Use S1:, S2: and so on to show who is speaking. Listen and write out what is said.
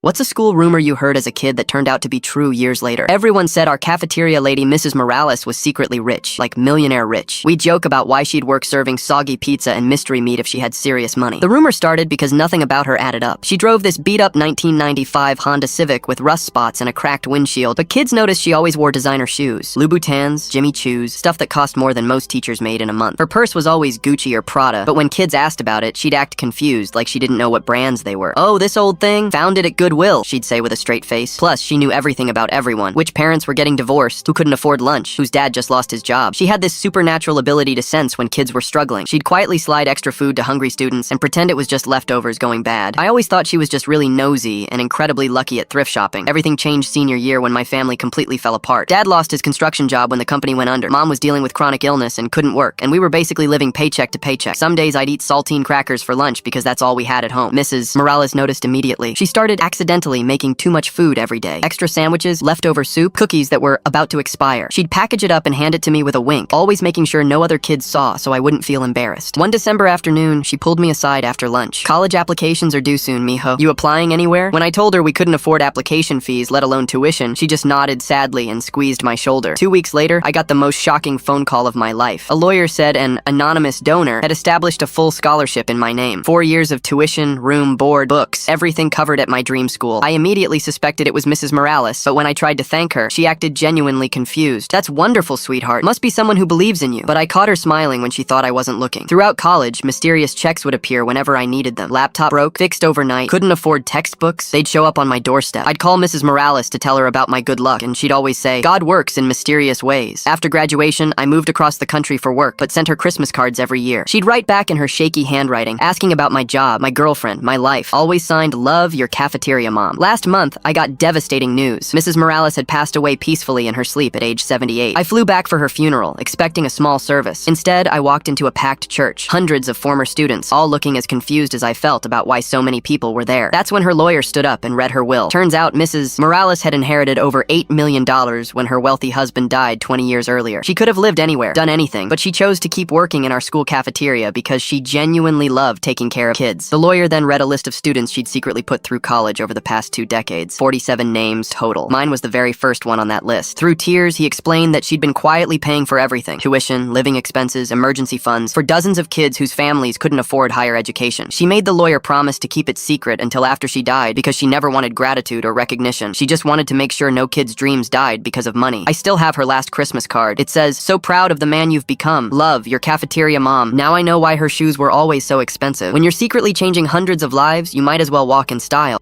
S1: What's a school rumor you heard as a kid that turned out to be true years later? Everyone said our cafeteria lady, Mrs. Morales, was secretly rich, like millionaire rich. We joke about why she'd work serving soggy pizza and mystery meat if she had serious money. The rumor started because nothing about her added up. She drove this beat-up 1995 Honda Civic with rust spots and a cracked windshield, but kids noticed she always wore designer shoes. Louboutins, Jimmy Choos, stuff that cost more than most teachers made in a month. Her purse was always Gucci or Prada, but when kids asked about it, she'd act confused, like she didn't know what brands they were. "Oh, this old thing? Found it at Goodwill," she'd say with a straight face. Plus, she knew everything about everyone. Which parents were getting divorced, who couldn't afford lunch, whose dad just lost his job. She had this supernatural ability to sense when kids were struggling. She'd quietly slide extra food to hungry students and pretend it was just leftovers going bad. I always thought she was just really nosy and incredibly lucky at thrift shopping. Everything changed senior year when my family completely fell apart. Dad lost his construction job when the company went under. Mom was dealing with chronic illness and couldn't work, and we were basically living paycheck to paycheck. Some days I'd eat saltine crackers for lunch because that's all we had at home. Mrs. Morales noticed immediately. She started accidentally making too much food every day. Extra sandwiches, leftover soup, cookies that were about to expire. She'd package it up and hand it to me with a wink, always making sure no other kids saw so I wouldn't feel embarrassed. One December afternoon, she pulled me aside after lunch. "College applications are due soon, mijo. You applying anywhere?" When I told her we couldn't afford application fees, let alone tuition, she just nodded sadly and squeezed my shoulder. 2 weeks later, I got the most shocking phone call of my life. A lawyer said an anonymous donor had established a full scholarship in my name. 4 years of tuition, room, board, books, everything covered at my dream school. I immediately suspected it was Mrs. Morales, but when I tried to thank her, she acted genuinely confused. "That's wonderful, sweetheart. Must be someone who believes in you." But I caught her smiling when she thought I wasn't looking. Throughout college, mysterious checks would appear whenever I needed them. Laptop broke, fixed overnight, couldn't afford textbooks. They'd show up on my doorstep. I'd call Mrs. Morales to tell her about my good luck, and she'd always say, "God works in mysterious ways." After graduation, I moved across the country for work, but sent her Christmas cards every year. She'd write back in her shaky handwriting, asking about my job, my girlfriend, my life. Always signed, "Love, your cafeteria mom." Last month, I got devastating news. Mrs. Morales had passed away peacefully in her sleep at age 78. I flew back for her funeral, expecting a small service. Instead, I walked into a packed church, hundreds of former students, all looking as confused as I felt about why so many people were there. That's when her lawyer stood up and read her will. Turns out Mrs. Morales had inherited over $8 million when her wealthy husband died 20 years earlier. She could have lived anywhere, done anything, but she chose to keep working in our school cafeteria because she genuinely loved taking care of kids. The lawyer then read a list of students she'd secretly put through college over the past 2 decades. 47 names total. Mine was the very first one on that list. Through tears, he explained that she'd been quietly paying for everything. Tuition, living expenses, emergency funds, for dozens of kids whose families couldn't afford higher education. She made the lawyer promise to keep it secret until after she died because she never wanted gratitude or recognition. She just wanted to make sure no kids' dreams died because of money. I still have her last Christmas card. It says, "So proud of the man you've become. Love, your cafeteria mom." Now I know why her shoes were always so expensive. When you're secretly changing hundreds of lives, you might as well walk in style.